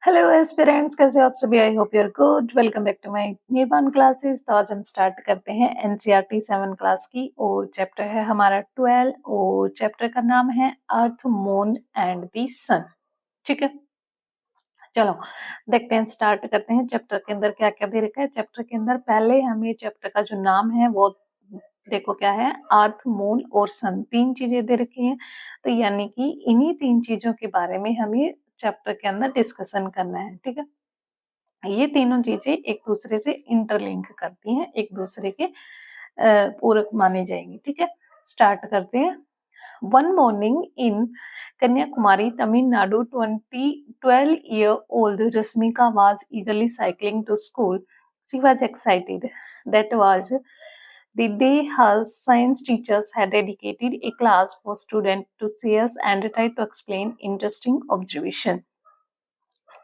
Hello aspirants, कैसे हो आप सभी? I hope you are good. Welcome back to my Nirvana classes. तो आज हम स्टार्ट करते हैं एनसीईआरटी 7 क्लास की और चैप्टर है हमारा 12 और चैप्टर का नाम है अर्थ, मून एंड दी सन। ठीक है, चलो देखते हैं, स्टार्ट करते हैं। चैप्टर के अंदर क्या क्या दे रखा है। चैप्टर के अंदर पहले हमें चैप्टर का जो नाम है वो देखो क्या है, अर्थ, मून और सन, तीन चीजें दे रखी हैं। तो यानी कि इन्हीं तीन चीजों के बारे में हमें चैप्टर के अंदर डिस्कशन करना है। ठीक है, ये तीनों चीजें एक दूसरे से इंटरलिंक करती हैं, एक दूसरे के पूरक मानी जाएंगी। ठीक है, स्टार्ट करते हैं। One morning in Kanyakumari, Tamil Nadu, 12-year-old Rasmika was eagerly cycling to school. She was excited. That was the day her science teachers had dedicated a class for students to share and try to explain interesting observation.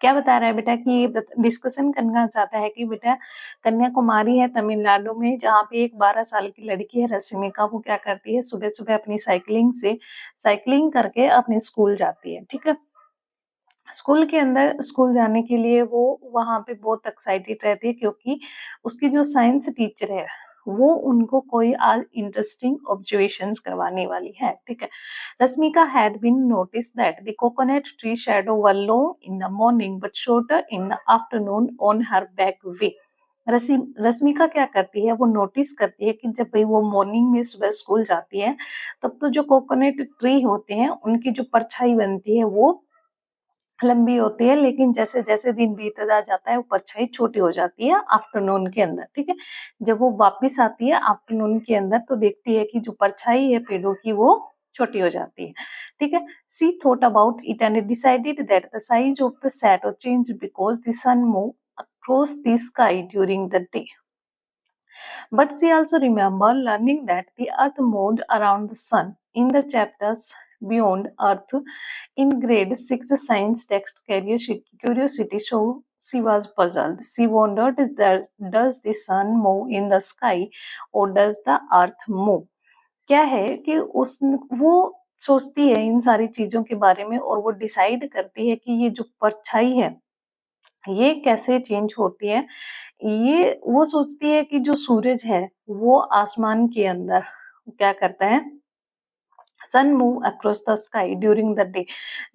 क्या बता रहा है बेटा कि ये discussion करना चाहता है कि बेटा कन्याकुमारी है तमिलनाडु में, जहाँ पे एक 12 साल की लड़की है रश्मिका, वो क्या करती है, सुबह सुबह अपनी साइकिलिंग करके अपने स्कूल जाती है। ठीक है, स्कूल के अंदर स्कूल जाने के लिए वो वहाँ पे बहुत एक्साइटेड रहती है, क्योंकि उसकी जो साइंस टीचर है वो उनको कोई आज इंटरेस्टिंग ऑब्जर्वेशंस करवाने वाली है। ठीक है, Rashmika had been notice that the coconut tree shadow were long in the morning but shorter in the afternoon on her back way. Rashmika क्या करती है, वो नोटिस करती है कि जब भाई वो मॉर्निंग में सुबह स्कूल जाती है, तब तो जो कोकोनट ट्री होते हैं उनकी जो परछाई बनती है वो लंबी होती है, लेकिन जैसे जैसे दिन बीतता जाता है वो परछाई छोटी हो जाती है आफ्टरनून के अंदर। ठीक है, जब वो वापस आती है आफ्टरनून के अंदर तो देखती है कि जो परछाई है पेड़ों की वो छोटी हो जाती है। ठीक है, she thought about it and decided that the size of the shadow change because the sun move across the sky during the day. But she also remembered learning that the earth moved around the sun in the chapters Beyond Earth in grade 6 science text Curiosity, so she was puzzled. She wondered that does the sun move in the sky or does the earth move? क्या है कि उस वो सोचती है इन सारी चीजों के बारे में और वो डिसाइड करती है कि ये जो परछाई है ये कैसे चेंज होती है। ये वो सोचती है कि जो सूरज है वो आसमान के अंदर क्या करता है, sun move across the sky during the day.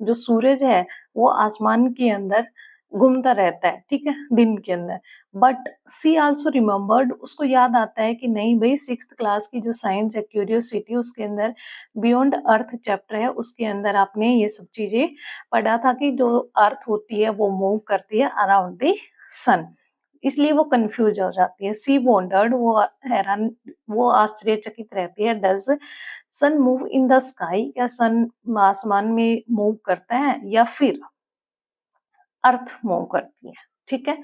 जो सूरज है वो आसमान के अंदर घूमता रहता है, ठीक है, दिन के अंदर। बट सी आल्सो रिमेम्बर्ड, उसको याद आता है कि नहीं भाई, 6th क्लास की जो साइंस है क्यूरियोसिटी, उसके अंदर बियॉन्ड अर्थ चैप्टर है, उसके अंदर आपने ये सब चीजें पढ़ा था कि जो अर्थ होती है वो मूव करती है अराउंड द सन, इसलिए वो कंफ्यूज हो जाती है। सी वॉन्डर्ड, वो हैरान, वो आश्चर्यचकित रहती है। Does sun move in the sky, क्या सन आसमान में मूव करता है या फिर अर्थ मूव करती है। ठीक है,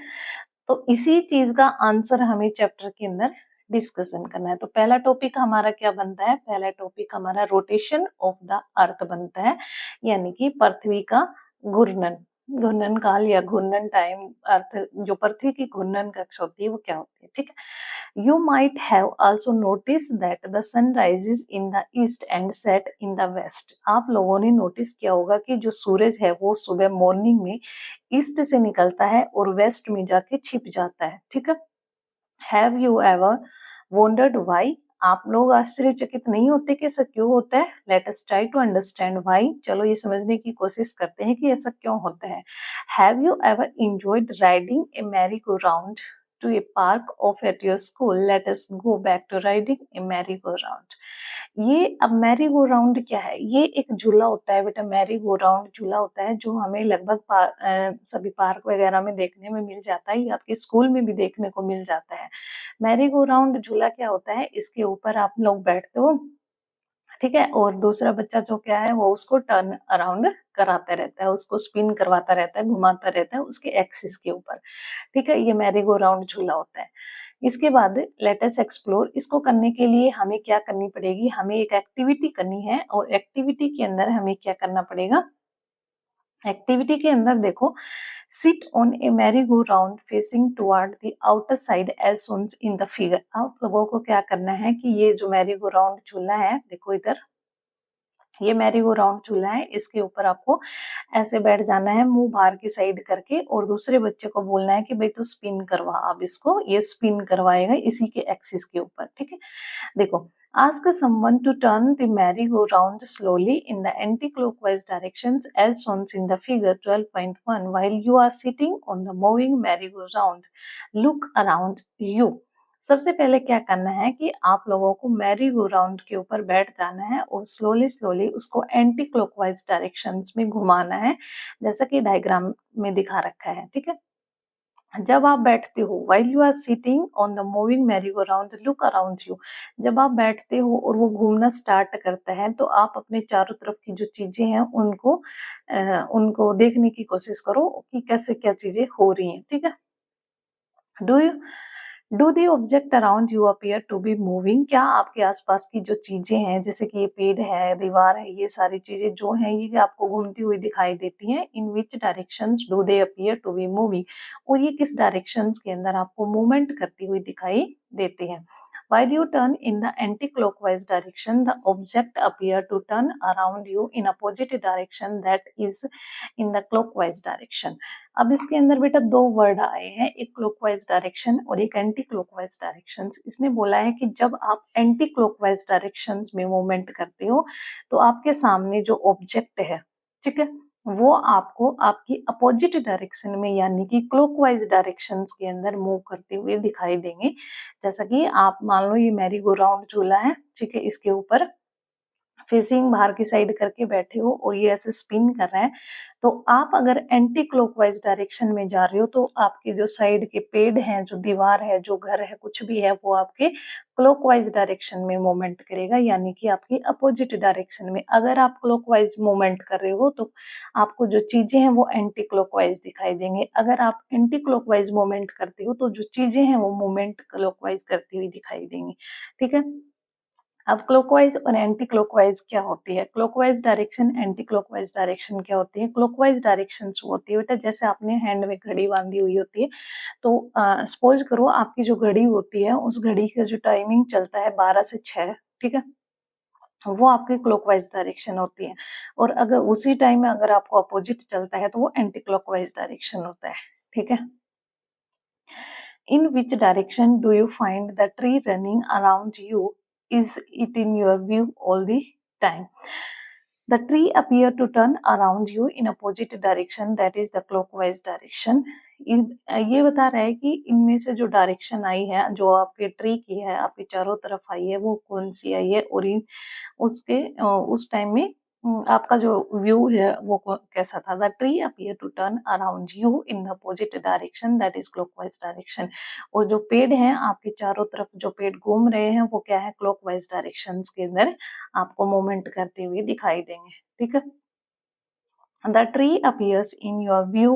तो इसी चीज का आंसर हमें चैप्टर के अंदर डिस्कशन करना है। तो पहला टॉपिक हमारा क्या बनता है, पहला टॉपिक हमारा रोटेशन ऑफ द अर्थ बनता है, यानी कि पृथ्वी का घूर्णन, घूर्णन काल या घूर्णन टाइम, अर्थ जो पृथ्वी की घूर्णन कक्ष होती है वो क्या होती है। ठीक है, you might have also notice that the sun rises in the east and set in the west. आप लोगों ने नोटिस किया होगा कि जो सूरज है वो सुबह मॉर्निंग में ईस्ट से निकलता है और वेस्ट में जाके छिप जाता है। ठीक है, have you ever wondered why? आप लोग आश्चर्यचकित नहीं होते कि ऐसा क्यों होता है? Let us try to understand why. चलो ये समझने की कोशिश करते हैं कि ऐसा क्यों होता है। Have you ever enjoyed riding a merry go round to a park of at your school? Let us go back to riding a merry go round. ये अब मैरी गो राउंड क्या है, ये एक झूला होता है बेटा। मैरी गो राउंड झूला होता है जो हमें लगभग सभी पार्क वगैरह में देखने में मिल जाता है, या आपके स्कूल में भी देखने को मिल जाता है। मैरी गो राउंड झूला क्या होता है, इसके ऊपर आप लोग बैठते हो, ठीक है, और दूसरा बच्चा जो क्या है वो उसको टर्न अराउंड कराता रहता है, उसको स्पिन करवाता रहता है, घुमाता रहता है उसके एक्सिस के ऊपर। ठीक है, ये मैरी गो राउंड झूला होता है। इसके बाद लेट अस एक्सप्लोर, इसको करने के लिए हमें क्या करनी पड़ेगी, हमें एक एक्टिविटी करनी है, और एक्टिविटी के अंदर हमें क्या करना पड़ेगा, एक्टिविटी के अंदर देखो, sit on a merry go round facing toward the outer side as shown in the figure. आप लोगों को क्या करना है कि ये जो मैरी गो राउंड झूला है, देखो इधर ये मैरी गो राउंड झूला है, इसके ऊपर आपको ऐसे बैठ जाना है मुंह बाहर की साइड करके और दूसरे बच्चे को बोलना है कि भाई तू स्पिन करवा, अब इसको ये स्पिन करवाएगा इसी के एक्सिस के ऊपर, ठीक है। देखो, ask someone to turn the merry-go-round slowly in the anti-clockwise directions as shown in the figure 12.1 while you are sitting on the moving merry-go-round. Look around you. सबसे पहले क्या करना है कि आप लोगों को मैरी गो राउंड के ऊपर बैठ जाना है और स्लोली स्लोली उसको एंटी क्लॉकवाइज डायरेक्शंस में घुमाना है, जैसा कि डायग्राम में दिखा रखा है, ठीक है। जब आप बैठते हो while you are sitting on the moving merry-go-round look around you, जब आप बैठते हो और वो घूमना स्टार्ट करता है तो आप अपने चारों तरफ की जो चीजें हैं उनको देखने की कोशिश करो कि कैसे क्या चीजें हो रही हैं, ठीक है। Do you do the object around you appear to be moving, क्या आपके आसपास की जो चीजें हैं जैसे कि ये पेड़ है, दीवार है, ये सारी चीजें जो हैं ये आपको घूमती हुई दिखाई देती हैं। In which directions do they appear to be moving, और ये किस डायरेक्शंस के अंदर आपको मूवमेंट करती हुई दिखाई देती हैं। While you turn in the anti-clockwise direction, the object appear to turn around you in opposite direction that is in the clockwise direction. अब इसके अंदर बेटा दो वर्ड आए हैं, एक क्लॉकवाइज डायरेक्शन और एक एंटी क्लॉकवाइज डायरेक्शन। इसने बोला है कि जब आप एंटी क्लॉकवाइज डायरेक्शन में मूवमेंट करते हो तो आपके सामने जो ऑब्जेक्ट है, ठीक है, वो आपको आपकी अपोजिट डायरेक्शन में यानी कि क्लॉकवाइज डायरेक्शंस के अंदर मूव करते हुए दिखाई देंगे। जैसा कि आप मान लो ये मैरी गो राउंड झूला है, ठीक है, इसके ऊपर फेसिंग बाहर की साइड करके बैठे हो और ये ऐसे स्पिन कर रहा है, तो आप अगर एंटी क्लॉकवाइज डायरेक्शन में जा रहे हो तो आपके जो साइड के पेड़ हैं, जो दीवार है, जो घर है, कुछ भी है, वो आपके क्लॉकवाइज डायरेक्शन में मूवमेंट करेगा, यानी कि आपकी अपोजिट डायरेक्शन में। अगर आप क्लॉकवाइज मूवमेंट कर रहे हो तो आपको जो चीजें हैं वो एंटी क्लॉकवाइज दिखाई देंगे। अगर आप एंटी क्लॉकवाइज मूवमेंट करते हो तो जो चीजें हैं वो मूवमेंट क्लॉकवाइज करती हुई दिखाई देंगी, ठीक है। अब क्लॉकवाइज और एंटी क्लॉकवाइज क्या होती है, clockwise direction, anti clockwise direction क्या होती है। क्लॉकवाइज डायरेक्शन होती है बेटा जैसे आपने हैंड में घड़ी बांधी हुई होती है, तो सपोज करो आपकी जो घड़ी होती है उस घड़ी का जो टाइमिंग चलता है 12 से 6, ठीक है, वो आपकी क्लॉकवाइज डायरेक्शन होती है। और अगर उसी टाइम में अगर आपको अपोजिट चलता है तो वो एंटी क्लॉकवाइज डायरेक्शन होता है, ठीक है। In which direction do you find the tree running around you? Is it in your view all the time? The tree appear to turn around you in opposite direction, that is the clockwise direction. ये बता रहा है कि इनमें से जो direction I है, जो आपके ट्री की है, आपके चारों तरफ आई है, वो कौन सी आई है और उसके उस टाइम में आपका जो व्यू है वो कैसा था। The tree appear to turn around you in the opposite direction, that is clockwise direction. और जो पेड़ हैं आपके चारों तरफ जो पेड़ घूम रहे हैं वो क्या है, क्लॉकवाइज डायरेक्शन के अंदर आपको मूवमेंट करते हुए दिखाई देंगे, ठीक है। The tree appears in your view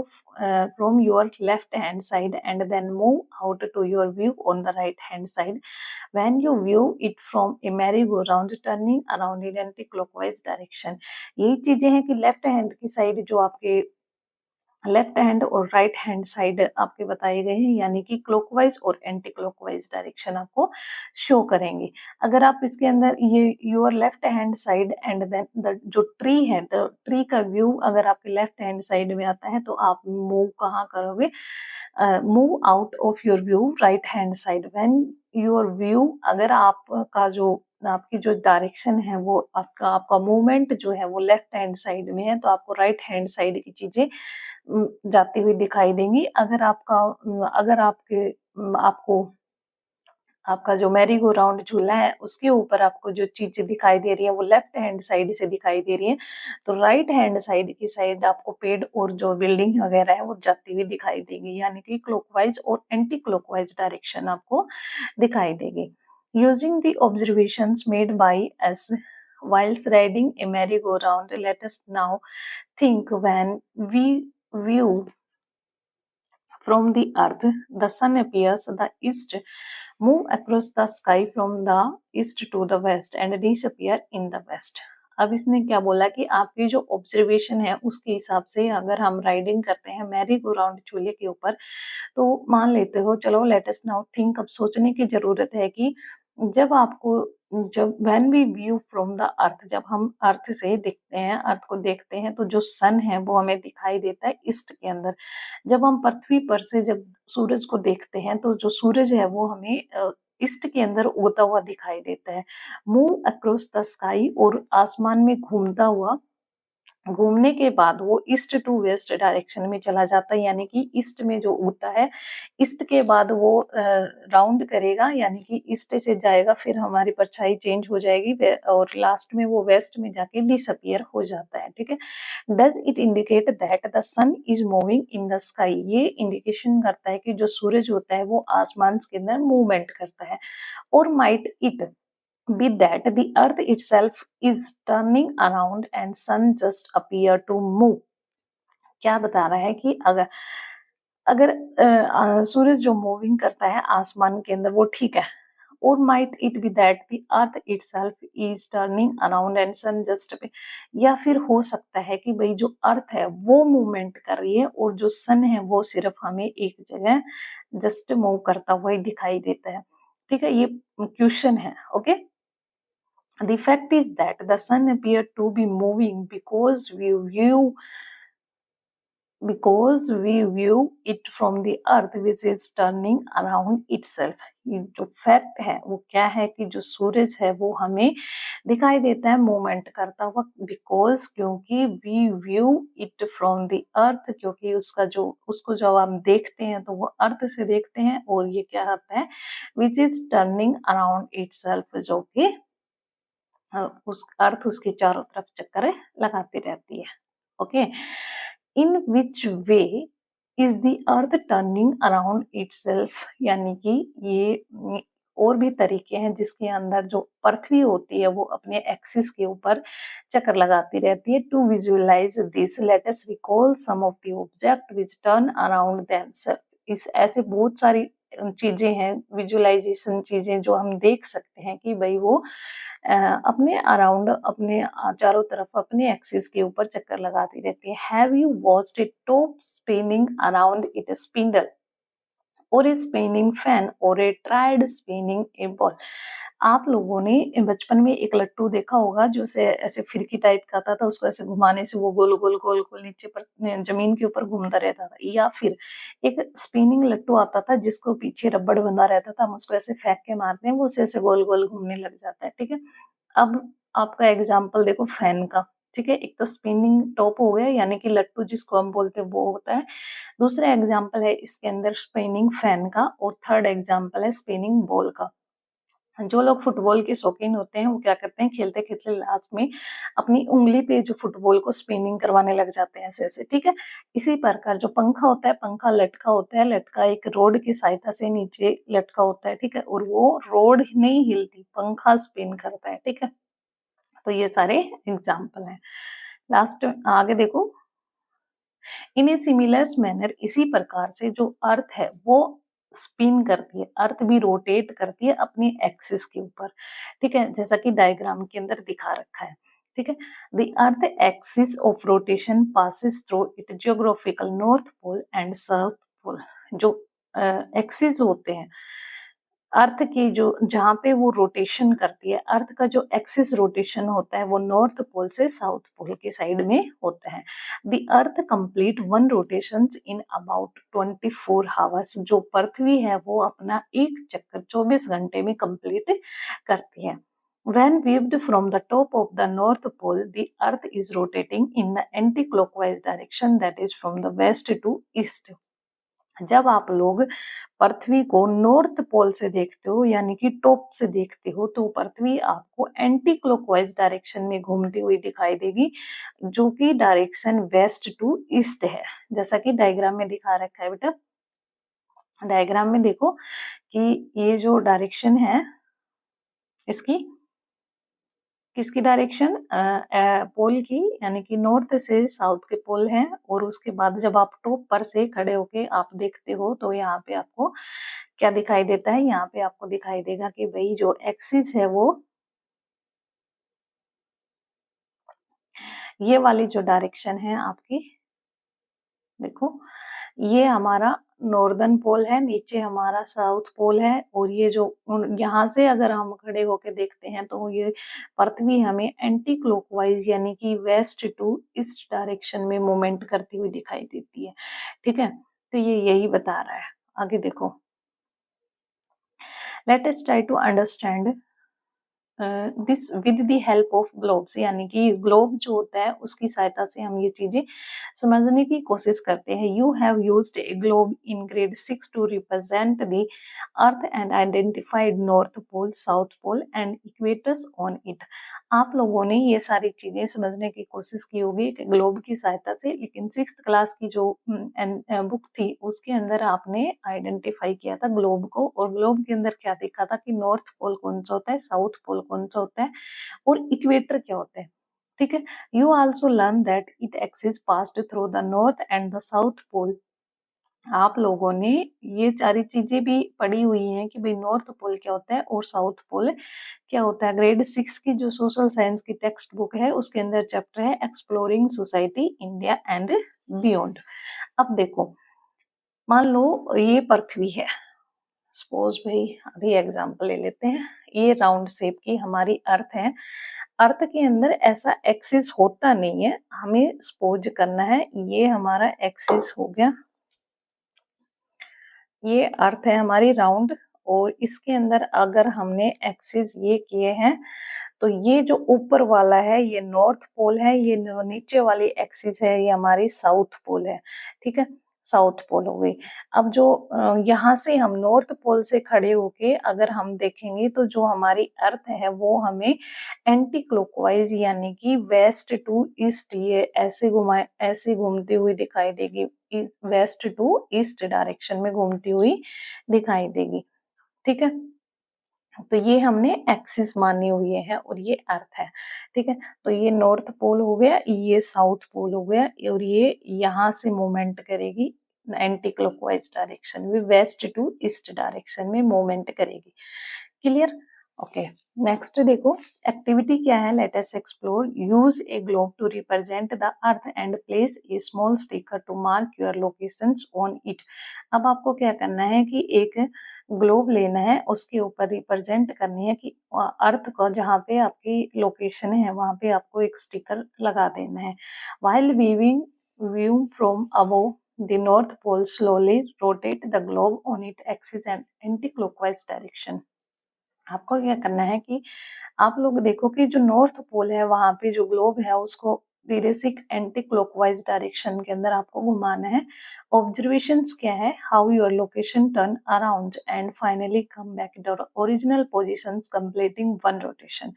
from your left hand side and then move out to your view on the right hand side when you view it from a merry-go-round turning around in anti-clockwise direction. यही चीजें हैं कि left hand की side जो आपके left hand और right hand side आपके बताए गए हैं, यानी कि क्लॉकवाइज और एंटी क्लॉकवाइज डायरेक्शन आपको शो करेंगे। अगर आप इसके अंदर ये your left hand side and then the जो ट्री है, ट्री का व्यू अगर आपके लेफ्ट हैंड साइड में आता है तो आप मूव कहाँ करोगे, move out of your view right hand side. When your view, अगर आपका जो आपकी जो डायरेक्शन है वो आपका मूवमेंट जो है वो लेफ्ट हैंड साइड में है तो आपको राइट हैंड साइड की चीजें जाती हुई दिखाई देंगी। अगर आपको आपका जो मैरी गो राउंड झूला है उसके ऊपर आपको जो चीजें दिखाई दे रही है वो लेफ्ट हैंड साइड से दिखाई दे रही है, तो राइट हैंड साइड की साइड आपको पेड़ और जो बिल्डिंग वगैरह है वो जाती हुई दिखाई देगी, यानी कि क्लॉकवाइज और एंटी क्लॉकवाइज डायरेक्शन आपको दिखाई देगी। Using the observations made by us whilst riding a merry-go-round, let us now think when we view from the earth, the sun appears the east, move across the sky from the east to the west and disappear in the west. अब इसने क्या बोला कि आपकी जो observation है उसके हिसाब से अगर हम राइडिंग करते हैं मैरी गो राउंड चूल्हे के ऊपर, तो मान लेते हो, चलो लेट अस नाउ थिंक, अब सोचने की जरूरत है कि जब आपको जब when we view from the earth, जब हम अर्थ से देखते हैं, अर्थ को देखते हैं, तो जो सन है वो हमें दिखाई देता है ईस्ट के अंदर। जब हम पृथ्वी पर से जब सूरज को देखते हैं तो जो सूरज है वो हमें ईस्ट के अंदर उगता हुआ दिखाई देता है। मूव अक्रॉस द स्काई, और आसमान में घूमता हुआ, घूमने के बाद वो ईस्ट टू वेस्ट डायरेक्शन में चला जाता है, यानी कि ईस्ट में जो उगता है, ईस्ट के बाद वो राउंड करेगा, यानी कि ईस्ट से जाएगा, फिर हमारी परछाई चेंज हो जाएगी और लास्ट में वो वेस्ट में जाके डिसअपियर हो जाता है। ठीक है, does it indicate that the sun is moving in the sky, ये इंडिकेशन करता है कि जो सूरज होता है वो आसमान के अंदर मूवमेंट करता है। और might it be that the earth itself is turning around and sun just appear to move, क्या बता रहा है कि अगर अगर सूरज जो मूविंग करता है आसमान के अंदर वो ठीक है, और might it be that the earth itself is turning around and sun just, या फिर हो सकता है कि भाई जो अर्थ है वो मूवमेंट कर रही है और जो सन है वो सिर्फ हमें एक जगह जस्ट मूव करता हुआ ही दिखाई देता है। ठीक है, ये क्वेश्चन है। Okay, the fact is that the sun appeared to be moving because we view it from the earth which is turning around itself। ये जो फैक्ट है वो क्या है कि जो सूरज है वो हमें दिखाई देता है मूवमेंट करता हुआ, बिकॉज क्योंकि we view it from the earth, क्योंकि उसको जब हम देखते हैं तो वो अर्थ से देखते हैं, और ये क्या होता है, which is turning around itself, जो कि उस अर्थ उसके चारों तरफ चक्कर लगाती रहती है। Okay, in which way is the earth turning around itself, यानी कि ये और भी तरीके हैं जिसके अंदर जो पृथ्वी होती है वो अपने एक्सिस के ऊपर चक्कर लगाती रहती है। To visualise this let us recall some of the object which turn around themselves. इस ऐसे बहुत सारी चीजें हैं, विजुअलाइजेशन चीजें जो हम देख सकते हैं कि भाई वो अपने अराउंड, अपने चारों तरफ अपने एक्सिस के ऊपर चक्कर लगाती रहती है। Have you watched it top spinning around it spindle और ए स्पिनिंग फैन और ए ट्राइड स्पिनिंग ए बॉल। आप लोगों ने बचपन में एक लट्टू देखा होगा जो से ऐसे फिरकी टाइप का आता था, उसको ऐसे घुमाने से वो गोल गोल गोल गोल नीचे पर जमीन के ऊपर घूमता रहता था। या फिर एक स्पिनिंग लट्टू आता था जिसको पीछे रबड़ बंधा रहता था, हम उसको ऐसे फेंक के मारते हैं वो उसे ऐसे गोल गोल घूमने लग जाता है। ठीक है, अब आपका एग्जाम्पल देखो फैन का। ठीक है, एक तो स्पिनिंग टॉप हो गया, यानी कि लट्टू जिसको हम बोलते हैं वो होता है। दूसरा एग्जाम्पल है इसके अंदर स्पिनिंग फैन का, और थर्ड एग्जाम्पल है स्पिनिंग बॉल का। जो लोग फुटबॉल के शौकीन होते हैं वो क्या करते हैं, खेलते खेलते लास्ट में अपनी उंगली पे जो फुटबॉल को स्पिनिंग करवाने लग जाते हैं ऐसे ऐसे। ठीक है, इसी प्रकार जो पंखा होता है, पंखा लटका होता है, लटका एक रोड की सहायता से नीचे लटका होता है। ठीक है, और वो रोड नहीं हिलती, पंखा स्पिन करता है। ठीक है, तो ये सारे एग्जाम्पल हैं। लास्ट आगे देखो, इन ए सिमिलर मैनर, इसी प्रकार से जो अर्थ है वो स्पिन करती है, अर्थ भी रोटेट करती है अपनी एक्सिस के ऊपर। ठीक है, जैसा कि डायग्राम के अंदर दिखा रखा है। ठीक है, the earth axis of rotation passes through it geographical north pole and south pole. जो एक्सिस होते हैं अर्थ की, जो जहाँ पे वो रोटेशन करती है, अर्थ का जो एक्सिस रोटेशन होता है वो नॉर्थ पोल से साउथ पोल के साइड में होता है। The earth complete one rotation in about 24 hours. जो पृथ्वी है वो अपना एक चक्कर 24 घंटे में कंप्लीट करती है। When viewed from the top of the North Pole, the Earth is rotating in the anti-clockwise direction, that is from the west to east। जब आप लोग पृथ्वी को नॉर्थ पोल से देखते हो, यानी कि टॉप से देखते हो, तो पृथ्वी आपको एंटी क्लॉकवाइज डायरेक्शन में घूमती हुई दिखाई देगी, जो कि डायरेक्शन वेस्ट टू ईस्ट है, जैसा कि डायग्राम में दिखा रखा है। बेटा डायग्राम में देखो कि ये जो डायरेक्शन है इसकी, किसकी डायरेक्शन, पोल की, यानी कि नॉर्थ से साउथ के पोल हैं। और उसके बाद जब आप टॉप पर से खड़े होके आप देखते हो तो यहाँ पे आपको क्या दिखाई देता है, यहाँ पे आपको दिखाई देगा कि भाई जो एक्सिस है वो ये वाली जो डायरेक्शन है आपकी, देखो ये हमारा नॉर्दर्न पोल है, नीचे हमारा साउथ पोल है, और ये जो यहाँ से अगर हम खड़े होके देखते हैं तो ये पृथ्वी हमें एंटी क्लॉकवाइज यानी कि वेस्ट टू ईस्ट डायरेक्शन में मूवमेंट करती हुई दिखाई देती है। ठीक है, तो ये यही बता रहा है। आगे देखो, let us try to understand this with the help of globes, यानी कि ग्लोब जो होता है उसकी सहायता से हम ये चीजें समझने की कोशिश करते हैं। You have used a globe in grade 6 to represent the earth and identified north pole, south pole and equators on it. आप लोगों ने ये सारी चीजें समझने की कोशिश की होगी ग्लोब की सहायता से, लेकिन 6th क्लास की जो बुक थी उसके अंदर आपने आइडेंटिफाई किया था ग्लोब को, और ग्लोब के अंदर क्या देखा था कि नॉर्थ पोल कौन सा होता है, साउथ पोल कौन सा होता है, और इक्वेटर क्या होता है। ठीक है, you also learn that it axis passed through the north and the south pole. आप लोगों ने ये सारी चीजें भी पढ़ी हुई हैं कि भाई नॉर्थ पोल क्या होता है और साउथ पोल क्या होता है। ग्रेड 6 की जो सोशल साइंस की टेक्स्ट बुक है उसके अंदर चैप्टर है exploring society India and beyond. अब देखो, मान लो ये पृथ्वी है, सपोज भाई अभी एग्जांपल ले लेते हैं, ये राउंड शेप की हमारी अर्थ है। अर्थ के अंदर ऐसा एक्सिस होता नहीं है, हमें सपोज करना है ये हमारा एक्सिस हो गया, ये अर्थ है हमारी राउंड, और इसके अंदर अगर हमने एक्सिस ये किए हैं तो ये जो ऊपर वाला है ये नॉर्थ पोल है, ये नीचे वाली एक्सिस है ये हमारी साउथ पोल है। ठीक है, साउथ पोल हो गई। अब जो यहाँ से हम नॉर्थ पोल से खड़े होके अगर हम देखेंगे तो जो हमारी अर्थ है वो हमें एंटी क्लॉकवाइज यानी कि वेस्ट टू ईस्ट ये ऐसे घुमाए ऐसे घूमती हुई दिखाई देगी, वेस्ट टू ईस्ट डायरेक्शन में घूमती हुई दिखाई देगी। ठीक है, तो ये हमने एक्सिस माने हुए हैं और ये अर्थ है। ठीक है, तो ये नॉर्थ पोल हो गया, ये साउथ पोल हो गया, और ये यहाँ से मूवमेंट करेगी एंटी क्लॉकवाइज डायरेक्शन में, वेस्ट टू ईस्ट डायरेक्शन में मूवमेंट करेगी। क्लियर? ओके, नेक्स्ट देखो एक्टिविटी क्या है, let us explore. Use a globe to represent the earth and place a small sticker to mark your locations on it. अब आपको क्या करना है कि एक ग्लोब लेना है, उसके ऊपर रिप्रेजेंट करनी है कि अर्थ को जहाँ पे आपकी लोकेशन है वहां पे आपको एक स्टिकर लगा देना है। While viewing view from above the north pole slowly rotate the globe on it axis and anti clockwise direction. आपको क्या करना है कि आप लोग देखो कि जो नॉर्थ पोल है वहां पे जो ग्लोब है उसको धीरे से एंटी क्लॉकवाइज डायरेक्शन के अंदर आपको घुमाना है। ऑब्जर्वेशंस क्या है, how your location turn around and finally come back to original positions completing one rotation.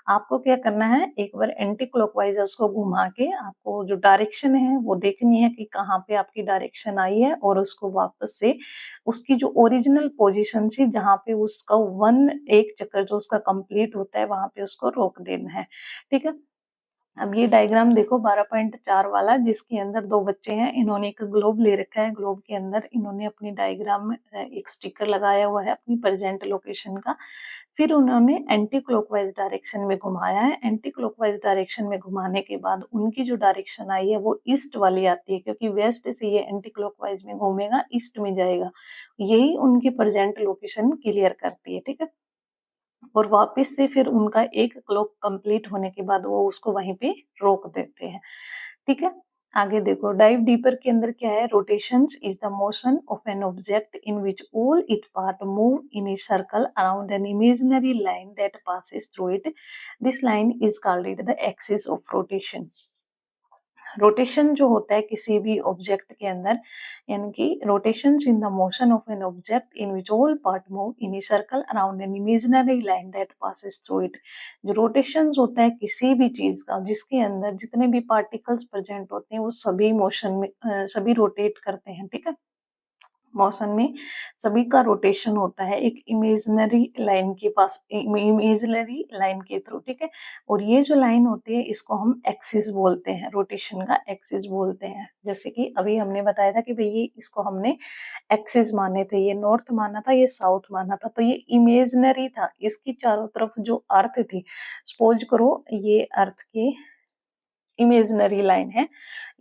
आपको क्या करना है, एक बार एंटी क्लॉकवाइज उसको घुमा के आपको जो डायरेक्शन है वो देखनी है कि कहाँ पे आपकी डायरेक्शन आई है, और उसको वापस से उसकी जो ओरिजिनल पोजीशन थी जहाँ पे उसका एक चक्कर जो उसका कंप्लीट होता है वहां पे उसको रोक देना है। ठीक है, अब ये डायग्राम देखो 12.4 वाला, जिसके अंदर दो बच्चे हैं, इन्होंने एक ग्लोब ले रखा है, ग्लोब के अंदर इन्होंने अपनी डायग्राम में एक स्टिकर लगाया हुआ है अपनी प्रेजेंट लोकेशन का। फिर उन्होंने एंटी क्लॉकवाइज डायरेक्शन में घुमाया है, एंटी क्लॉकवाइज डायरेक्शन में घुमाने के बाद उनकी जो डायरेक्शन आई है वो ईस्ट वाली आती है, क्योंकि वेस्ट से ये एंटी क्लॉकवाइज में घूमेगा ईस्ट में जाएगा, यही उनकी प्रेजेंट लोकेशन क्लियर करती है। ठीक है, और वापस से फिर उनका एक क्लॉक कंप्लीट होने के बाद वो उसको वहीं पे रोक देते हैं। ठीक है, आगे देखो डाइव डीपर के अंदर क्या है, rotations is the motion of an object in which all it part move in a circle around an imaginary line that passes through it. This line is called the axis of rotation. Rotation जो होता है किसी भी object के अंदर, यानी कि rotation in the motion of an object in which all part move in a circle around an imaginary line that passes through it. जो रोटेशन होता है किसी भी चीज का जिसके अंदर जितने भी पार्टिकल्स प्रेजेंट होते हैं वो सभी मोशन में सभी रोटेट करते हैं। ठीक है, मोशन में सभी का रोटेशन होता है एक इमेजिनरी लाइन के पास, इमेजिनरी लाइन के थ्रू। ठीक है, और ये जो लाइन होती है इसको हम एक्सिस बोलते हैं, रोटेशन का एक्सिस बोलते हैं। जैसे कि अभी हमने बताया था कि भाई ये इसको हमने एक्सिस माने थे, ये नॉर्थ माना था, ये साउथ माना था, तो ये इमेजिनरी था, इसकी चारों तरफ जो अर्थ थी, सपोज करो ये अर्थ के इमेजिनरी लाइन है,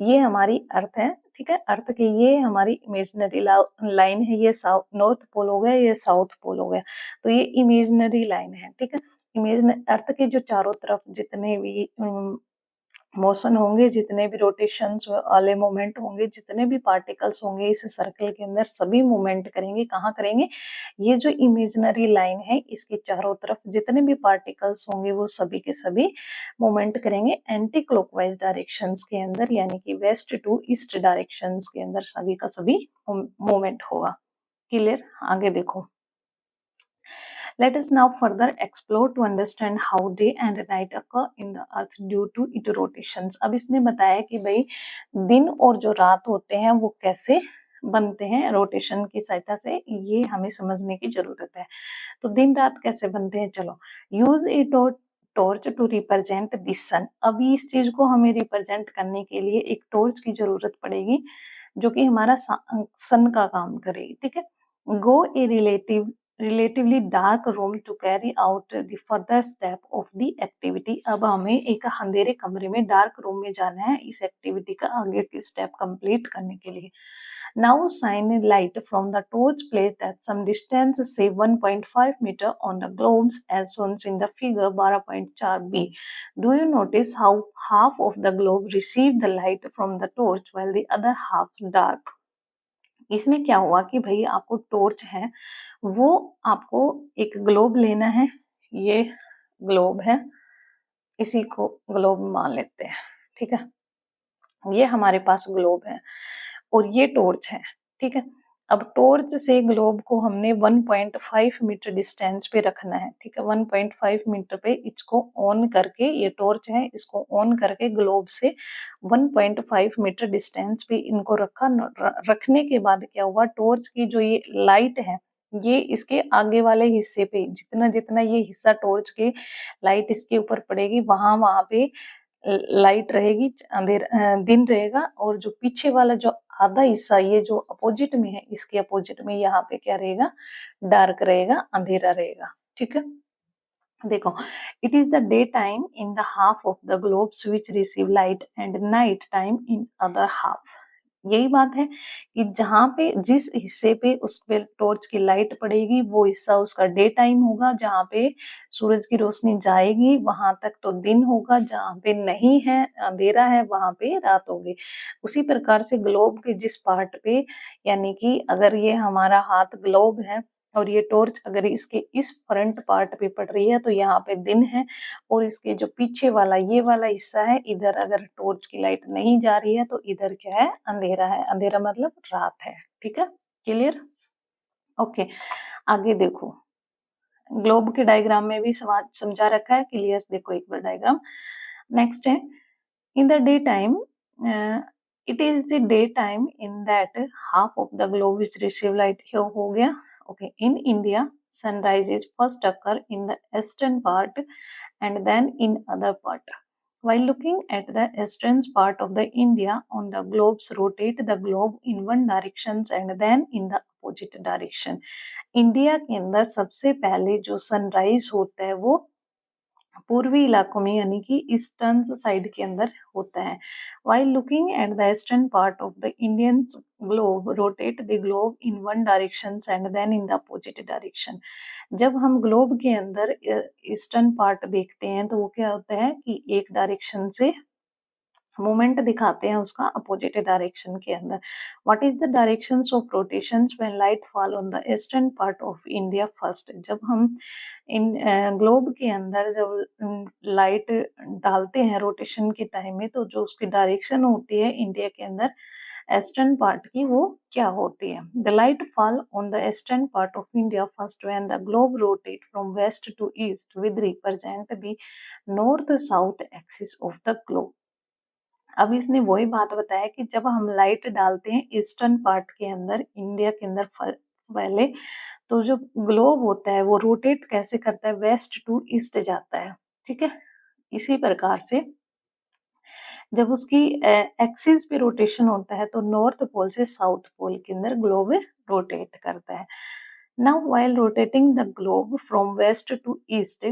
ये हमारी अर्थ है। ठीक है। अर्थ की ये हमारी इमेजिनरी लाइन है, ये नॉर्थ पोल हो गया, ये साउथ पोल हो गया, तो ये इमेजिनरी लाइन है, ठीक है। अर्थ के जो चारों तरफ जितने भी मोशन होंगे, जितने भी रोटेशंस वाले मोमेंट होंगे, जितने भी पार्टिकल्स होंगे इस सर्कल के अंदर, सभी मूवमेंट करेंगे। कहाँ करेंगे? ये जो इमेजिनरी लाइन है इसके चारों तरफ जितने भी पार्टिकल्स होंगे वो सभी के सभी मूवमेंट करेंगे एंटी क्लॉकवाइज डायरेक्शंस के अंदर, यानी कि वेस्ट टू ईस्ट डायरेक्शंस के अंदर सभी का सभी मूवमेंट होगा। क्लियर? आगे देखो। Let us now further explore to understand how day and night occur in the earth due to its rotations. अब इसने बताया कि भाई दिन और जो रात होते हैं वो कैसे बनते हैं रोटेशन की सहायता से, ये हमें समझने की जरूरत है। तो दिन रात कैसे बनते हैं, चलो। Use a torch to represent the sun. अभी इस चीज को हमें रिप्रेजेंट करने के लिए एक टॉर्च की जरूरत पड़ेगी जो कि हमारा सन का काम करेगी, ठीक है। गो ए relatively dark room to carry out the further step of the activity। अब हमें एक अंधेरे कमरे में डार्क रूम में जाना है इस एक्टिविटी का आगे की स्टेप कंप्लीट करने के लिए। Now shine light from the torch placed at some distance, say 1.5 meter on the globes as shown in the figure 12.4b। Do you notice how half of the globe received the light from the torch while the other half dark? इसमें क्या हुआ कि भाई आपको torch है, वो आपको एक ग्लोब लेना है, ये ग्लोब है, इसी को ग्लोब मान लेते हैं, ठीक है। ये हमारे पास ग्लोब है और ये टॉर्च है, ठीक है। अब टॉर्च से ग्लोब को हमने 1.5 मीटर डिस्टेंस पे रखना है, ठीक है। 1.5 मीटर पे इसको ऑन करके, ये टॉर्च है, इसको ऑन करके ग्लोब से 1.5 मीटर डिस्टेंस पे इनको रखा। रखने के बाद क्या हुआ, टॉर्च की जो ये लाइट है ये इसके आगे वाले हिस्से पे, जितना जितना ये हिस्सा टॉर्च के लाइट इसके ऊपर पड़ेगी वहां वहां पे लाइट रहेगी, दिन रहेगा, और जो पीछे वाला जो आधा हिस्सा ये जो अपोजिट में है, इसके अपोजिट में यहाँ पे क्या रहेगा, डार्क रहेगा, अंधेरा रहेगा, ठीक है। देखो, it is the day time in the half of the globes which receive light and night time in other half. यही बात है कि जहाँ पे जिस हिस्से पे उस पे टॉर्च की लाइट पड़ेगी वो हिस्सा उसका डे टाइम होगा, जहाँ पे सूरज की रोशनी जाएगी वहां तक तो दिन होगा, जहाँ पे नहीं है, अंधेरा है, वहां पे रात होगी। उसी प्रकार से ग्लोब के जिस पार्ट पे, यानी कि अगर ये हमारा हाथ ग्लोब है और ये टॉर्च अगर इसके इस फ्रंट पार्ट पे पड़ रही है तो यहाँ पे दिन है, और इसके जो पीछे वाला ये वाला हिस्सा है, इधर अगर टॉर्च की लाइट नहीं जा रही है तो इधर क्या है, अंधेरा है। अंधेरा मतलब रात है, ठीक है। क्लियर? ओके, आगे देखो। ग्लोब के डायग्राम में भी समझा रखा है, क्लियर? देखो एक बार डायग्राम। नेक्स्ट है, in the day time, it is the day time in that half of the globe which receive light, हो गया। Okay, in India sunrise is first occur in the eastern part and then in other part. While looking at the eastern part of the India on the globes rotate the globe in one direction and then in the opposite direction. India के अंदर सबसे पहले जो sunrise होता है वो पूर्वी इलाकों में, यानी कि ईस्टर्न साइड के अंदर होता है। While looking at the eastern part of the Indian globe, rotate the globe in one direction and then in the opposite direction. जब हम ग्लोब के अंदर ईस्टर्न पार्ट देखते हैं तो वो क्या होता है कि एक डायरेक्शन से मूवमेंट दिखाते हैं उसका अपोजिट डायरेक्शन के अंदर। What is the directions of rotations when light fall on the eastern part of India first. जब हम इन ग्लोब के अंदर जब लाइट डालते हैं रोटेशन के टाइम में, तो जो उसकी डायरेक्शन होती है इंडिया के अंदर ईस्टर्न पार्ट की, वो क्या होती है। The light fall on the eastern part of India first when the globe rotate from west to east with represent the north south axis of the globe. अब इसने वही बात बताया कि जब हम लाइट डालते हैं ईस्टर्न पार्ट के अंदर, इंडिया के अंदर पहले, तो जो ग्लोब होता है वो रोटेट कैसे करता है, वेस्ट टू ईस्ट जाता है, ठीक है। इसी प्रकार से जब उसकी एक्सिस पे रोटेशन होता है तो नॉर्थ पोल से साउथ पोल के अंदर ग्लोब रोटेट करता है। Now while rotating the globe from west to east,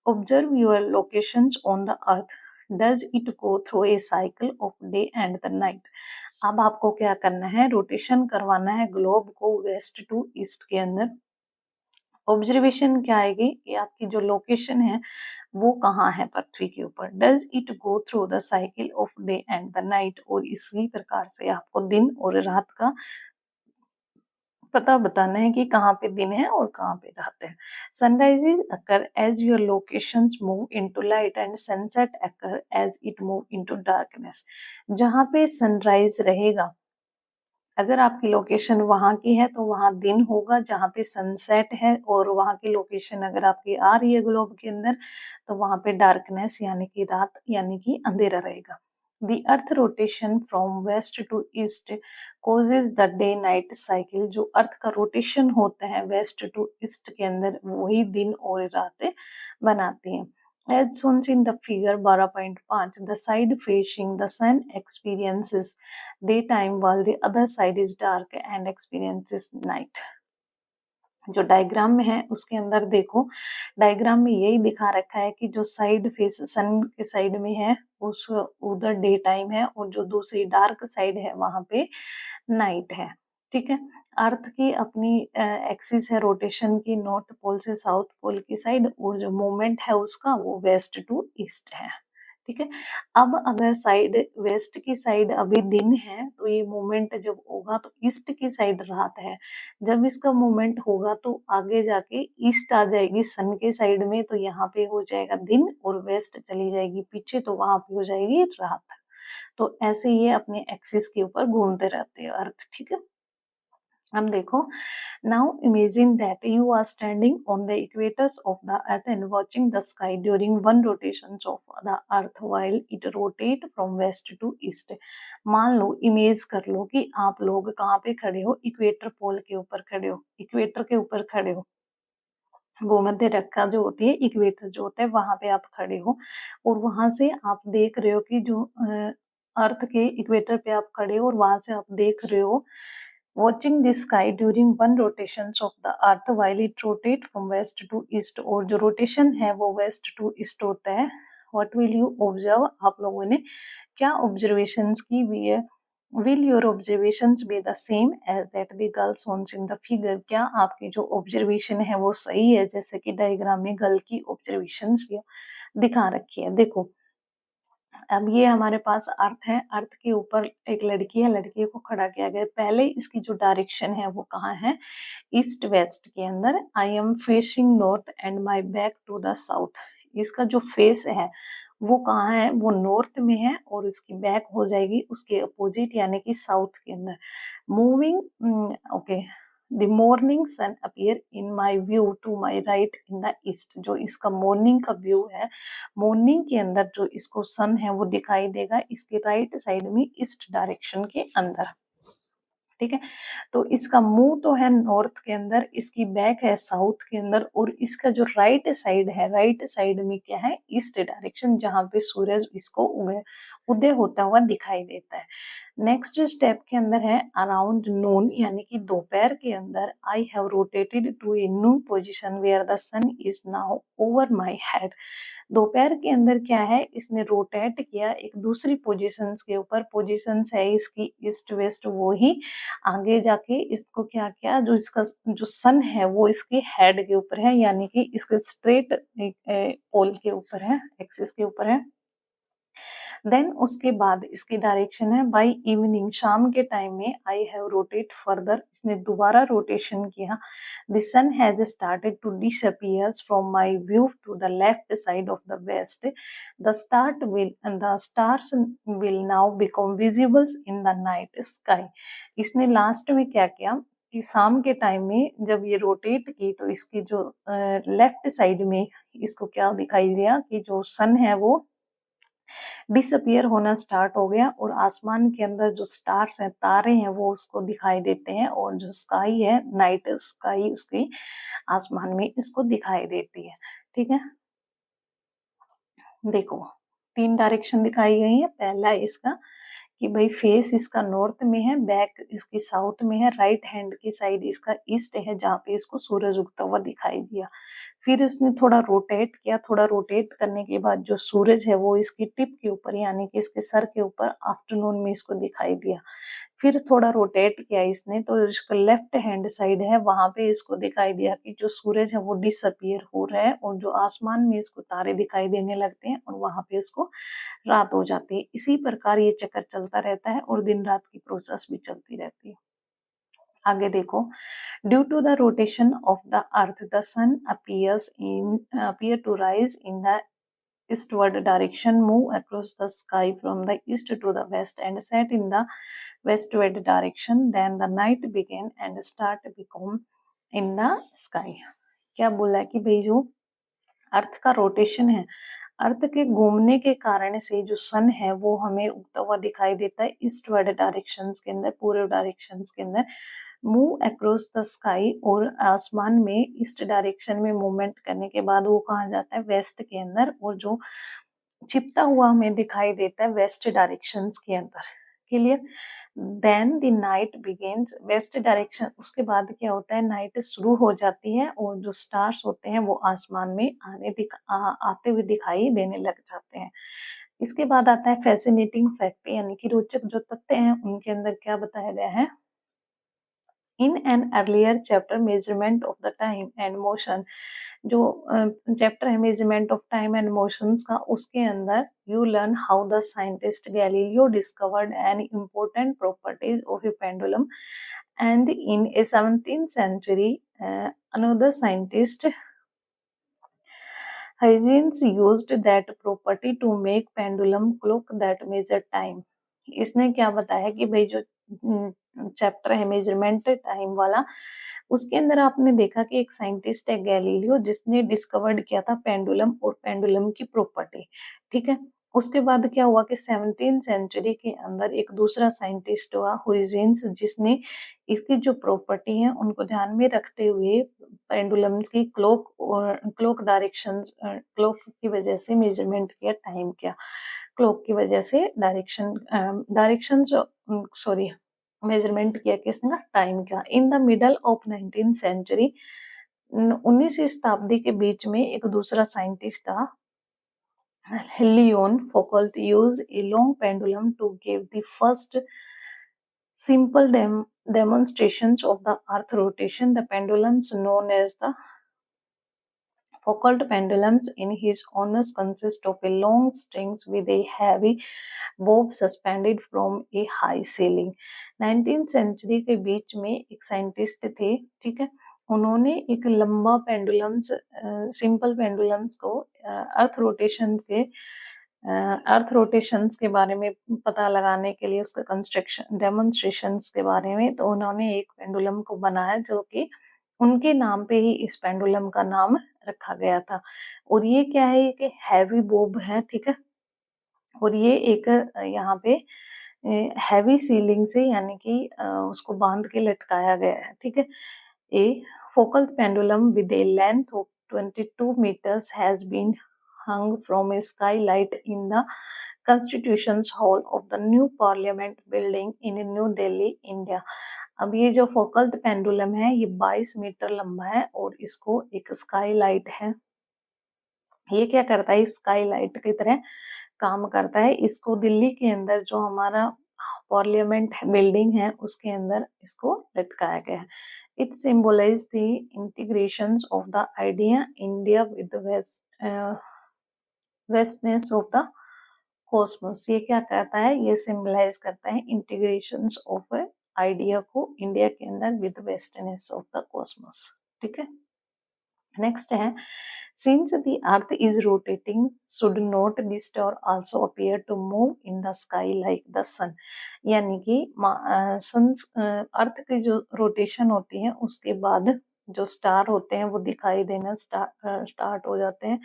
observe your locations on the earth, does it go through a cycle of day and the night. अब आपको क्या करना है, रोटेशन करवाना है ग्लोब को वेस्ट टू ईस्ट के अंदर। ऑब्जर्वेशन क्या आएगी कि आपकी जो लोकेशन है वो कहाँ है पृथ्वी के ऊपर। Does it go through the cycle of day and the night, और इसी प्रकार से आपको दिन और रात का पता बताना है कि कहाँ पे दिन है और कहाँ पे रात है। Sunrises occur as your locations move into light and sunset occur as it move into darkness. जहाँ पे सनराइज रहेगा, अगर आपकी लोकेशन वहां की है तो वहां दिन होगा, जहाँ पे सनसेट है और वहां की लोकेशन अगर आपकी आ रही है ग्लोब के अंदर तो वहां पे डार्कनेस यानी कि रात यानी कि अंधेरा रहेगा। The earth rotation from west to east causes the day night cycle. जो अर्थ का रोटेशन होता है वेस्ट टू ईस्ट के अंदर वही दिन और रातें बनाती हैं। As shown in the figure 12.5, the side facing the sun experiences daytime while the other side is dark and experiences night। जो डायग्राम में है उसके अंदर देखो, डायग्राम में यही दिखा रखा है कि जो साइड फेस सन के साइड में है उस उधर डे टाइम है और जो दूसरी डार्क साइड है वहां पे नाइट है। ठीक है, अर्थ की अपनी एक्सिस है रोटेशन की नॉर्थ पोल से साउथ पोल की साइड, और जो मूवमेंट है उसका वो वेस्ट टू ईस्ट है। ठीक है, अब अगर साइड वेस्ट की साइड अभी दिन है तो ये मूवमेंट जब होगा तो ईस्ट की साइड रात है। जब इसका मूवमेंट होगा तो आगे जाके ईस्ट आ जाएगी सन के साइड में, तो यहाँ पे हो जाएगा दिन, और वेस्ट चली जाएगी पीछे तो वहां पे हो जाएगी रात। तो ऐसे ये अपने एक्सिस के ऊपर घूमते रहते हैं अर्थ। ठीक है, हम देखो, now imagine that you are standing on the equators of the earth and watching the sky during one rotation of the earth while it rotate from west to east। मान लो, इमेज कर लो कि आप लोग कहाँ पे खड़े हो, इक्वेटर पोल के ऊपर खड़े हो, इक्वेटर के ऊपर खड़े हो, भूमध्य रेखा जो होती है इक्वेटर जो होता है वहां पे आप खड़े हो, और वहां से आप देख रहे हो कि जो अर्थ के इक्वेटर पे आप खड़े हो और वहां से आप देख रहे हो watching the sky during one rotation of the earth while it rotate from west to east। और जो रोटेशन है वो वेस्ट टू ईस्ट होता है। what will you observe, आप लोगों ने क्या ऑब्जर्वेशंस की हुई है। will your observations be the same as that the girl shown in the figure। क्या आपकी जो ऑब्जर्वेशन है वो सही है जैसे कि डायग्राम में गर्ल की ऑब्जर्वेशंस दिखा रखी है। देखो, अब ये हमारे पास अर्थ है, अर्थ के ऊपर एक लड़की है, लड़की को खड़ा किया गया। पहले इसकी जो डायरेक्शन है वो कहाँ है, ईस्ट वेस्ट के अंदर। I am facing north and my back to the south. इसका जो फेस है वो कहाँ है, वो नॉर्थ में है, और इसकी बैक हो जाएगी उसके अपोजिट यानी कि साउथ के अंदर। Moving, okay, the morning sun appear in my view to my right in the east. जो इसका मॉर्निंग का व्यू है, मॉर्निंग के अंदर जो इसको सन है वो दिखाई देगा इसके राइट साइड में ईस्ट डायरेक्शन के अंदर। ठीक है, तो इसका मुंह तो है नॉर्थ के अंदर, इसकी बैक है साउथ के अंदर, और इसका जो राइट साइड है, राइट साइड में क्या है, ईस्ट डायरेक्शन, जहां पे सूरज इसको उदय होता हुआ दिखाई देता है। नेक्स्ट स्टेप के अंदर है अराउंड नून यानी कि दोपहर के अंदर। I have rotated to a new position where the sun is now over my head. दोपहर के अंदर क्या है, इसने रोटेट किया एक दूसरी पोजीशंस के ऊपर। पोजीशंस है इसकी ईस्ट वेस्ट, वो ही आगे जाके इसको क्या किया, जो इसका जो सन है वो इसके हेड के ऊपर है यानी कि इसके स्ट्रेट पोल के ऊपर है, एक्सिस के ऊपर है। देन उसके बाद इसकी डायरेक्शन है बाय इवनिंग, शाम के टाइम में आई हैव रोटेट फर्दर, इसने दोबारा रोटेशन किया। The sun has started to disappear from my view to the left side of the west. The stars will now become visible in the night sky. इसने last में क्या किया कि शाम के टाइम में जब ये रोटेट की तो इसकी जो लेफ्ट साइड में इसको क्या दिखाई दिया कि जो सन है वो डिसअपियर होना स्टार्ट हो गया, और आसमान के अंदर जो स्टार्स हैं, तारे हैं, वो उसको दिखाई देते हैं, और जो स्काई है, नाइट स्काई, उसकी आसमान में इसको दिखाई देती है। ठीक है, देखो, 3 डायरेक्शन दिखाई गई है। पहला इसका कि भाई फेस इसका नॉर्थ में है, बैक इसकी साउथ में है, राइट हैंड की साइड इसका ईस्ट है जहाँ पे इसको सूरज उगता हुआ दिखाई दिया। फिर उसने थोड़ा रोटेट किया, थोड़ा रोटेट करने के बाद जो सूरज है वो इसकी टिप के ऊपर यानी कि इसके सर के ऊपर आफ्टरनून में इसको दिखाई दिया। फिर थोड़ा रोटेट किया इसने तो इसका लेफ्ट हैंड साइड है वहां पे इसको दिखाई दिया कि जो सूरज है वो डिसअपियर हो रहा है और जो आसमान में इसको तारे दिखाई देने लगते हैं और वहां पे इसको रात हो जाती है। इसी प्रकार ये चक्कर चलता रहता है और दिन रात की प्रोसेस भी चलती रहती है। आगे देखो, due to the rotation of the earth the sun appear to rise in the eastward direction, move across the sky from the east to the west and set in the westward direction. Then the night began and start become in the sky. क्या बोला है कि भाई जो earth का rotation है, अर्थ के घूमने के कारण से जो सन है वो हमें उगता हुआ दिखाई देता है ईस्टवर्ड डायरेक्शंस के अंदर, पूर्व डायरेक्शंस के अंदर। मूव अक्रॉस द स्काई और आसमान में ईस्ट डायरेक्शन में मूवमेंट करने के बाद वो कहाँ जाता है, वेस्ट के अंदर, और जो छिपता हुआ हमें दिखाई देता है वेस्ट डायरेक्शंस के अंदर। Clear. Then the night begins, west direction, उसके बाद क्या होता है, नाइट शुरू हो जाती है और जो स्टार्स होते हैं वो आसमान में आते हुए दिखाई देने लग जाते हैं। इसके बाद आता है फैसिनेटिंग फैक्ट यानी कि रोचक जो तथ्य हैं उनके अंदर क्या बताया गया है। In an earlier chapter measurement of the time and motion, जो चैप्टर है measurement of time and motions का, उसके अंदर you learn how the scientist Galileo discovered an important properties of A pendulum and in A 17th century another scientist Huygens used that property to make pendulum clock that measure time. इसने क्या बताया कि भाई जो chapter है measurement time वाला, उसके अंदर आपने देखा कि एक साइंटिस्ट है गैलीलियो जिसने डिस्कवर्ड किया था पेंडुलम और पेंडुलम की प्रॉपर्टी। ठीक है। उसके बाद क्या हुआ कि 17th सेंचुरी के अंदर एक दूसरा साइंटिस्ट हुआ हुइजेंस, जिसने इसकी जो प्रॉपर्टी है उनको ध्यान में रखते हुए पेंडुलम्स की क्लॉक डायरेक्शंस, क्लॉक की वजह से मेजरमेंट किया, टाइम किया, क्लॉक की वजह से डायरेक्शन सॉरी मेजरमेंट किया, किसने का, टाइम का। In the middle of 19th century, 19वीं शताब्दी के बीच में एक दूसरा साइंटिस्ट था Leon Foucault use a long pendulum to give the first simple demonstrations of the earth rotation. The pendulums known as the Foucault pendulums in his honors consist of a long strings with a heavy bob suspended from a high ceiling. 19th century के बीच में एक scientist थे, ठीक है, उन्होंने एक लंबा पेंडुलम्स, सिंपल पेंडुलम्स को अर्थ रोटेशंस के बारे में पता लगाने के लिए, उसका कंस्ट्रक्शन डेमोन्स्ट्रेशंस के बारे में, तो उन्होंने एक पेंडुलम को बनाया जो कि उनके नाम पे ही इस पेंडुलम का नाम रखा गया था। और ये क्या है कि हैवी बोब है, ठीक है, और ये एक यहाँ पे हैवी सीलिंग से यानी कि उसको बांध के लटकाया गया है, ठीक है। ए focal pendulum with A length of 22 meters has been hung from a skylight in the Constitution Hall of the new Parliament building in New Delhi, India. अब ये जो फोकल पेंडुलम है ये 22 मीटर लंबा है और इसको एक स्काई लाइट है, ये क्या करता है, स्काई लाइट की तरह काम करता है। इसको दिल्ली के अंदर जो हमारा पार्लियामेंट बिल्डिंग है उसके अंदर इसको लटकाया गया है। It symbolise the integrations of the idea India with vastness of the cosmos. ये क्या करता है, ये सिंबलाइज करता है इंटीग्रेशंस ऑफ आइडिया को इंडिया के अंदर with vastness of the cosmos. ठीक है। नेक्स्ट है, since the earth is rotating, should not the star also appear to move in the sky like the sun? यानी कि अर्थ की जो रोटेशन होती है उसके बाद जो स्टार होते हैं वो दिखाई देना स्टार्ट हो जाते हैं,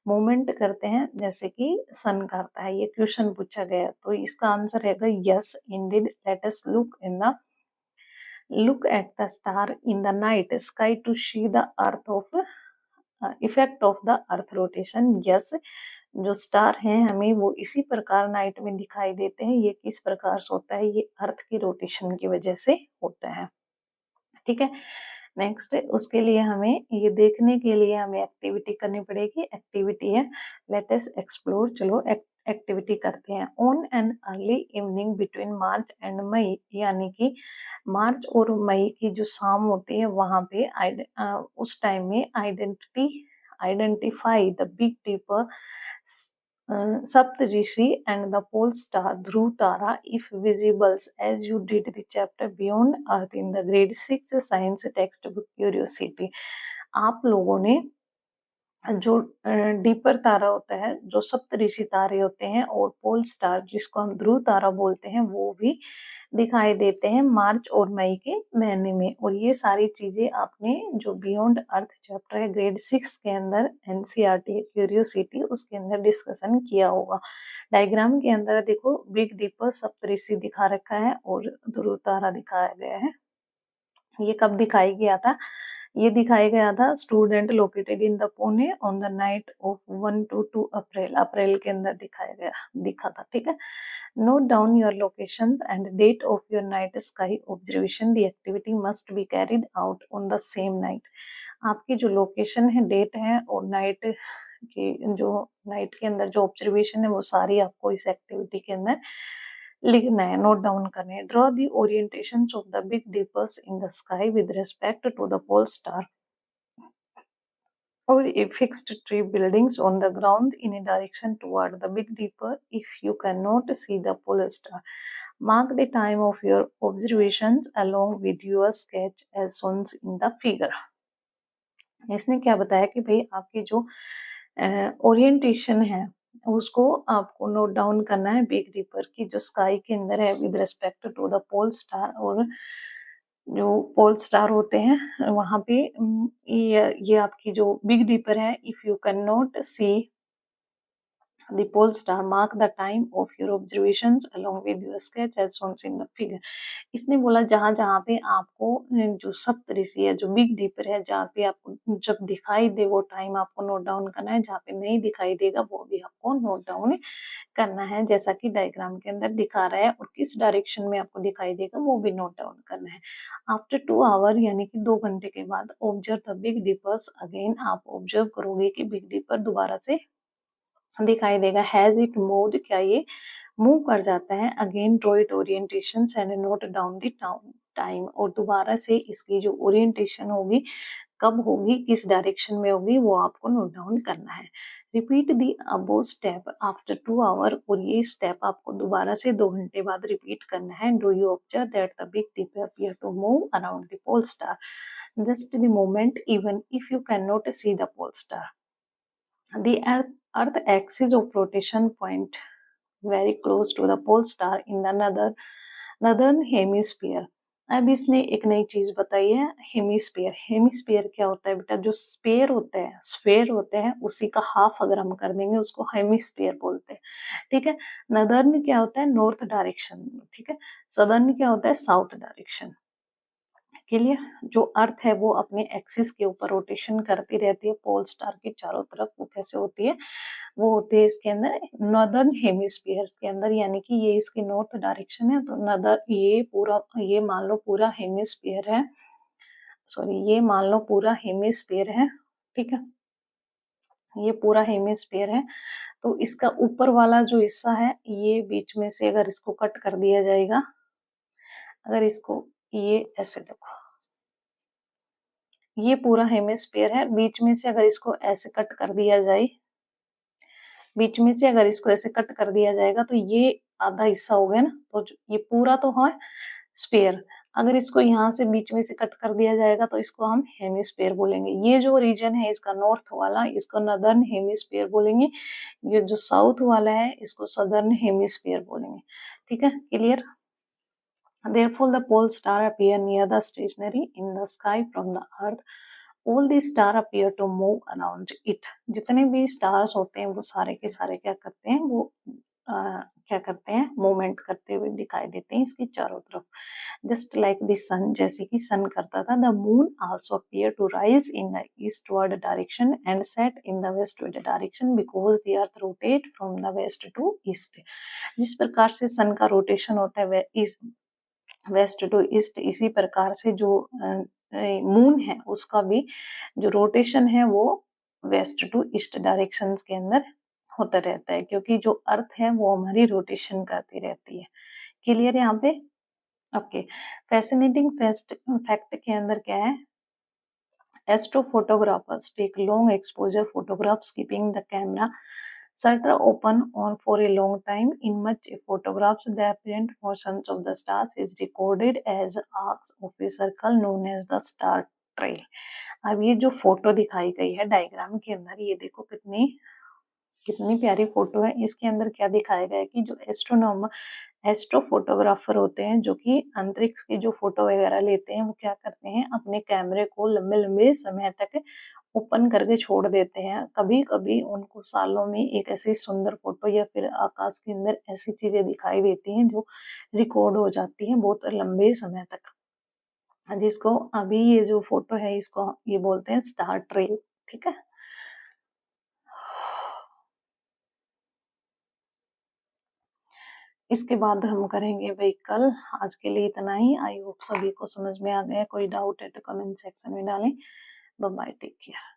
मूवमेंट करते हैं जैसे कि सन करता है। ये क्वेश्चन पूछा गया तो इसका आंसर रहेगा yes Indeed, let us look at the star in the night sky to see the earth of effect of the earth rotation. Yes, जो स्टार हैं हमें वो इसी प्रकार नाइट में दिखाई देते हैं। ये किस प्रकार से होता है, ये अर्थ की रोटेशन की वजह से होता है। ठीक है। नेक्स्ट उसके लिए हमें ये देखने के लिए हमें एक्टिविटी करनी पड़ेगी। एक्टिविटी है लेट अस एक्सप्लोर। चलो एक्टिविटी करते हैं। On an early evening between March and May, यानी कि मार्च और मई की जो शाम होती है वहां पे उस टाइम में identify the big deeper, Saptarishi and the pole star Dhruv Tara if visible, as you did the chapter Beyond Earth in the grade 6 science textbook Curiosity। आप लोगों ने जो डीपर तारा होता है, जो सप्तऋषि तारे होते हैं और पोल स्टार जिसको हम ध्रुव तारा बोलते हैं वो भी दिखाई देते हैं मार्च और मई के महीने में। और ये सारी चीजें आपने जो बियॉन्ड अर्थ चैप्टर है ग्रेड 6 के अंदर एनसीईआरटी क्यूरियोसिटी उसके अंदर डिस्कशन किया होगा। डायग्राम के अंदर देखो बिग डीपर सप्तऋषि दिखा रखा है और ध्रुव तारा दिखाया गया है। ये कब दिखाई गया था? ये दिखाया गया था student located in the Pune on the night of 1 to 2 April. April के अंदर दिखा था। ठीक है। Note down your location and date of your night sky observation. The activity must be carried out on the same night. आपकी जो location है, date है और नाइट के अंदर जो ऑब्जर्वेशन है वो सारी आपको इस एक्टिविटी के अंदर लिखना है, नोट डाउन करना है। Draw the orientation of the big dippers in the sky with respect to the pole star or a fixed tree buildings on the ground in a direction toward the Big Dipper if you cannot see the pole star. Mark the time of your observations along with your sketch as shown in the figure। इसने क्या बताया कि भाई आपकी जो orientation है उसको आपको नोट डाउन करना है बिग डिपर की जो स्काई के अंदर है with respect to the pole star. और जो पोल स्टार होते हैं वहां पे ये आपकी जो बिग डिपर है, if you can not see the pole star, mark the time of your observations along with your sketch as shown in the figure। इसने बोला जहां जहां पे आपको जो सप्तऋषि है, जो बिग डीपर है, जहाँ पे आपको जब दिखाई दे वो टाइम आपको नोट डाउन करना है, जहाँ पे नहीं दिखाई देगा वो भी आपको नोट डाउन करना है, जैसा कि डायग्राम के अंदर दिखा रहा है। और किस डायरेक्शन में आपको दिखाई देगा वो भी नोट डाउन करना है। आफ्टर 2 आवर यानी कि 2 घंटे के बाद observe the big differs again. आप ऑब्जर्व करोगे कि बिग डिपर दोबारा से दिखाई देगा। हैज इट मूव्ड, क्या ये मूव कर जाता है। Again draw it orientation and note down the time. और दोबारा से इसकी जो ओरिएंटेशन होगी, कब होगी, किस डायरेक्शन में होगी, वो आपको नोट डाउन करना है। Repeat the above step after 2 hour. और ये स्टेप आपको दोबारा से 2 घंटे बाद रिपीट करना है। Do you observe that the big dipper appear to move around the pole star just the moment even if you can not see the pole star. The Earth axis of rotation point very close to the pole star in the northern hemisphere। अब इसने एक नई चीज बताई है, hemisphere. Hemisphere क्या होता है बेटा? जो स्पेयर होते हैं, स्फेयर होते हैं, उसी का हाफ अगर हम कर देंगे उसको हेमिस्फीयर बोलते हैं। ठीक है। नदर्न क्या होता है? North direction. ठीक है। सदर्न क्या होता है? साउथ डायरेक्शन के लिए। जो अर्थ है वो अपने एक्सिस के ऊपर रोटेशन करती रहती है पोल स्टार के चारों तरफ। वो कैसे होती है? वो होती है इसके अंदर नॉर्दर्न हेमिस्फीयर के अंदर, यानी कि ये इसकी नॉर्थ डायरेक्शन है। तो नदर ये मान लो पूरा हेमिस्फीयर है, सॉरी ये मान लो पूरा हेमिस्फीयर है। ठीक है। ये पूरा हेमिस्फीयर है। तो इसका ऊपर वाला जो हिस्सा है ये बीच में से अगर इसको कट कर दिया जाएगा, अगर इसको ये ऐसे देखो, ये पूरा हेमिस्फीयर है। बीच में से अगर इसको ऐसे कट कर दिया जाए, बीच में से अगर इसको ऐसे कट कर दिया जाएगा तो ये आधा हिस्सा हो गया ना। तो ये पूरा तो है स्फीयर। अगर इसको यहाँ से बीच में से कट कर दिया जाएगा तो इसको हम हेमिस्फीयर बोलेंगे। ये जो रीजन है इसका नॉर्थ वाला, इसको नदर्न हेमिस्फीयर बोलेंगे। ये जो साउथ वाला है इसको सदर्न हेमिस्फीयर बोलेंगे। ठीक है, clear? Therefore, the pole star appear near the stationary in the sky from the earth. All the star appear to move around it। जितने भी stars होते हैं वो सारे के सारे क्या करते हैं? वो क्या करते हैं? मूवमेंट करते हुए दिखाई देते हैं इसके चारों तरफ। जस्ट लाइक द सन, जैसे कि सन करता था। The moon also appear to rise in the eastward direction and set in the westward direction because the earth rotate from the west to east. जिस प्रकार से सन का रोटेशन होता है वेस्ट टू ईस्ट, इसी प्रकार से जो मून है उसका भी जो रोटेशन है वो वेस्ट टू ईस्ट डायरेक्शंस के अंदर होता रहता है, क्योंकि जो अर्थ है वो हमारी रोटेशन करती रहती है। क्लियर है यहाँ पे? ओके। फैसिनेटिंग फैक्ट के अंदर क्या है, astrophotographers take long exposure photographs keeping the camera shutter open on for a long time. In much photographs, the apparent motions of the stars is recorded as arcs of a circle known as the star trail. अब ये जो photo दिखाई गई है diagram के अंदर, ये देखो कितनी कितनी प्यारी फोटो है। इसके अंदर क्या दिखाया गया है कि जो एस्ट्रो फोटोग्राफर होते हैं जो कि अंतरिक्ष की जो फोटो वगैरह लेते हैं, वो क्या करते हैं अपने कैमरे को लंबे लंबे समय तक ओपन करके छोड़ देते हैं। कभी कभी उनको सालों में एक ऐसी सुंदर फोटो या फिर आकाश के अंदर ऐसी चीजें दिखाई देती हैं जो रिकॉर्ड हो जाती हैं बहुत लंबे समय तक, जिसको अभी ये जो फोटो है इसको ये बोलते हैं स्टार ट्रेल। ठीक है। इसके बाद हम करेंगे व्हीकल। आज के लिए इतना ही। आई होप सभी को समझ में आ गया। कोई डाउट है तो कमेंट सेक्शन में डालें। Bye bye, take care.